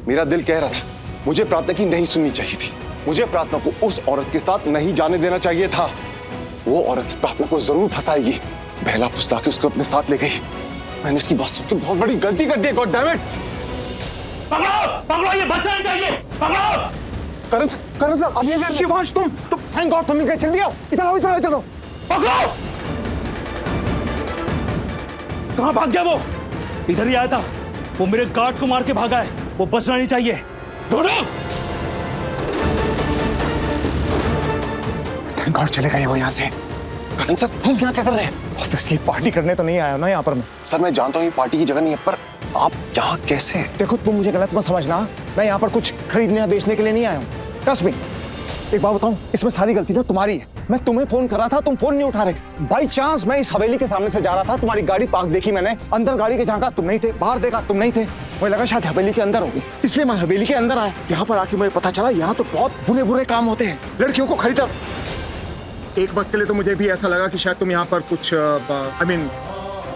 मेरा दिल कह रहा था मुझे प्रार्थना की नहीं सुननी चाहिए थी। मुझे प्रार्थना को उस औरत के साथ नहीं जाने देना चाहिए था। वो औरत प्रार्थना को जरूर फंसाएगी। बहला फुसला के उसको अपने साथ ले गई। मैंने उसकी बात सुन के बहुत बड़ी गलती कर दी। God damn it! पकड़ो, ये बच्चा नहीं चाहिए। पकड़ो! करण सर, अब ये शिवांश तुम थैंक गॉड तुम निकल चल आओ। इधर आओ, इधर आओ, इधर आओ। पकड़ो! कहाँ भाग गया वो? इधर ही आया था। वो मेरे गार्ड को मार के भागा है। वो बचना नहीं चाहिए। ढूंढो! थैंक गॉड चले गए वो यहाँ से। करण सर, हम यहाँ क्या कर रहे हैं? ऑब्वियसली पार्टी करने तो नहीं आया ना यहाँ पर मैं। सर मैं जानता हूँ ये पार्टी की जगह नहीं है, पर आप यहाँ कैसे? देखो तुम मुझे गलत मत समझना। मैं यहाँ पर कुछ खरीदने या बेचने के लिए नहीं आया हूँ। Trust me. एक बात बताऊं, इसमें सारी गलती ना तुम्हारी है। मैं तुम्हें फोन कर रहा था, तुम फोन नहीं उठा रहे। बाई चांस मैं इस हवेली के सामने से जा रहा था, तुम्हारी गाड़ी पार्क देखी मैंने। अंदर गाड़ी के झांका, तुम नहीं थे। बाहर देखा, तुम नहीं थे। मुझे लगा शायद हवेली के अंदर होगी, इसलिए मैं हवेली के अंदर आया। यहाँ पर आके मुझे पता चला यहाँ तो बहुत बुरे बुरे काम होते हैं। लड़कियों को खरीदा। एक वक्त के लिए तो मुझे भी ऐसा लगा कि शायद तुम यहाँ पर कुछ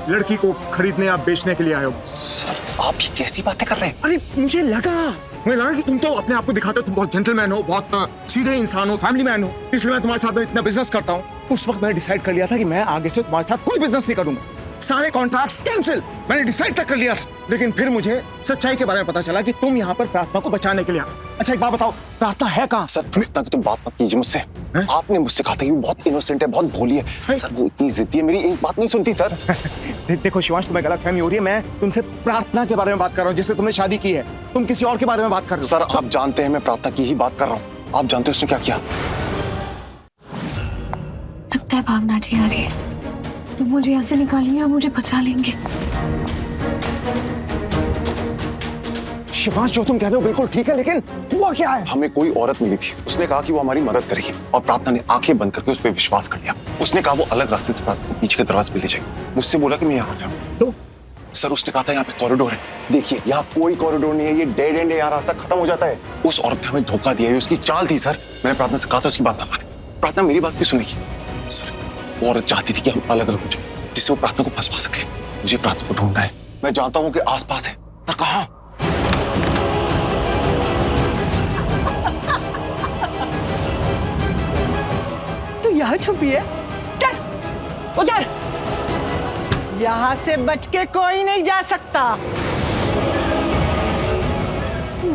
लड़की को खरीदने या बेचने के लिए आए हो। सर आप ये कैसी बातें कर रहे हैं? अरे मुझे लगा कि तुम तो अपने आप को दिखाते हो तुम बहुत जेंटलमैन हो, बहुत सीधे इंसान हो, फैमिली मैन हो, इसलिए मैं तुम्हारे साथ में इतना बिजनेस करता हूँ। उस वक्त मैंने डिसाइड कर लिया था कि मैं आगे से तुम्हारे साथ कोई बिजनेस नहीं करूंगा। सारे कॉन्ट्रैक्ट्स कैंसिल। मैंने डिसाइड तक कर लिया था, लेकिन फिर मुझे सच्चाई के बारे में पता चला कि तुम यहाँ पर प्रार्थना को बचाने के लिए। अच्छा एक बात बताओ, प्रार्थना है कहाँ? सर प्रार्थना की तो बात मत कीजिए मुझसे। आपने मुझसे कहा था कि वो बहुत इनोसेंट है, बहुत भोली है। सर वो इतनी जिद्दी है, मेरी एक बात नहीं सुनती सर। देखो शिवांश, तुम्हें गलतफहमी हो रही है। मैं तुमसे प्रार्थना के बारे में बात कर रहा हूँ, जिससे तुमने शादी की है। तुम किसी और के बारे में बात कर रहे हो। सर आप जानते हैं मैं प्रार्थना की ही बात कर रहा हूँ। आप जानते हो उसने क्या किया? लगता है भावना जी आ रही है। वो मुझे यहाँ से निकालेंगे और मुझे बचा लेंगे। शिवांश जो तुम कह रहे हो बिल्कुल ठीक है, लेकिन हुआ क्या है? हमें कोई औरत मिली थी, उसने कहा कि वो हमारी मदद करेगी और प्रार्थना ने आंखें बंद करके उस पर विश्वास कर लिया। उसने कहा वो अलग रास्ते से प्रार्थना को पीछे के दरवाजे पे ले जाएगी। मुझसे बोला कि मैं यहाँ से हूँ। तो सर उसने कहा था यहाँ पे कॉरिडोर है। देखिए यहाँ कोई कॉरिडोर नहीं है, ये डेड एंड है, यहाँ रास्ता खत्म हो जाता है। उस औरत ने हमें धोखा दिया, उसकी चाल थी सर। मैंने प्रार्थना से कहा था उसकी बात ना माने। प्रार्थना मेरी बात क्यों सुनेगी? सर वो औरत चाहती थी कि हम अलग अलग हो जाए, जिससे वो प्रार्थना को फंसवा सके। मुझे प्रार्थना को ढूंढना है। मैं जानता हूँ कि आसपास है, पर कहाँ? यहाँ छुपी है। चल उधर, यहाँ से बच के कोई नहीं जा सकता।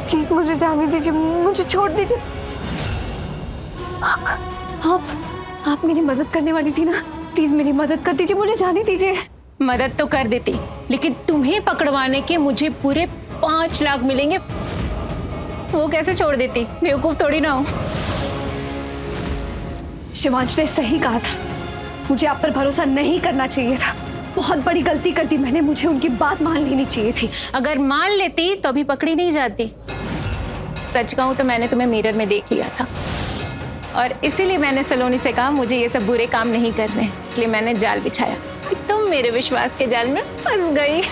प्लीज मुझे जाने दीजिए, मुझे छोड़ दीजिए। आप मेरी मदद करने वाली थी ना, प्लीज मेरी मदद कर दीजिए, मुझे जाने दीजिए। मदद तो कर देती, लेकिन तुम्हें पकड़वाने के मुझे पूरे 5 लाख मिलेंगे। वो कैसे छोड़ देती? बेवकूफ थोड़ी ना हो। शिवांश ने सही कहा था, मुझे आप पर भरोसा नहीं करना चाहिए था। बहुत बड़ी गलती कर दी मैंने, मुझे उनकी बात मान लेनी चाहिए थी। अगर मान लेती तो अभी पकड़ी नहीं जाती। सच कहूं तो मैंने तुम्हें मिरर में देख लिया था और इसीलिए मैंने सलोनी से कहा मुझे ये सब बुरे काम नहीं करने, इसलिए मैंने जाल बिछाया। तुम मेरे विश्वास के जाल में फंस गई।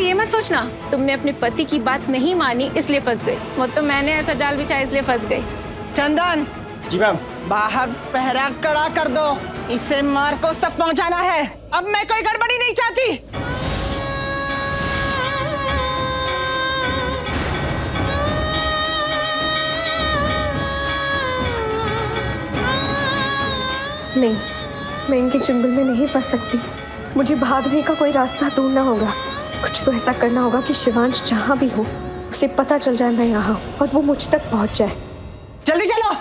ये मत सोचना तुमने अपने पति की बात नहीं मानी इसलिए फंस गई। वो तो मैंने ऐसा जाल बिछाया इसलिए फंस गई। चंदन जी मैम। बाहर पहरा कड़ा कर दो, इसे मार्कोस तक पहुंचाना है। अब मैं कोई गड़बड़ी नहीं चाहती। नहीं, मैं इनके चुंगल में नहीं फंस सकती। मुझे भागने का कोई रास्ता ढूंढना होगा। कुछ तो ऐसा करना होगा कि शिवांश जहाँ भी हो उसे पता चल जाए मैं यहाँ हूँ और वो मुझ तक पहुँच जाए। जल्दी चलो।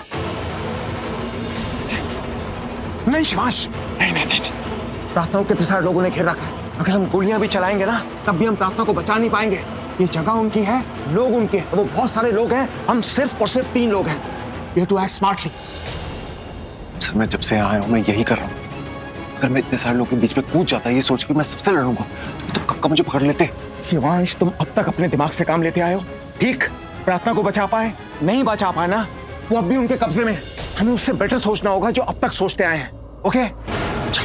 नहीं शिवांश, नहीं। प्रार्थना को कितने सारे लोगों ने घेर रखा है। अगर हम गोलियां भी चलाएंगे ना तब भी हम प्रार्थना को बचा नहीं पाएंगे। ये जगह उनकी है, लोग उनके हैं, वो बहुत सारे लोग हैं, हम सिर्फ और सिर्फ 3 लोग हैं। You have to act smartly। Sir मैं जब से आया हूँ मैं यही कर रहा हूँ। अगर मैं इतने सारे लोगों के बीच में कूद जाता ये सोच के मैं सबसे लड़ूंगा तो कब का मुझे पकड़ लेते। शिवांश तुम अब तक अपने दिमाग से काम लेते आए हो। ठीक, प्रार्थना को बचा पाए नहीं बचा पाए ना, वो अब भी उनके कब्जे में। हमें उससे बेटर सोचना होगा जो अब तक सोचते आए हैं। ओके चल।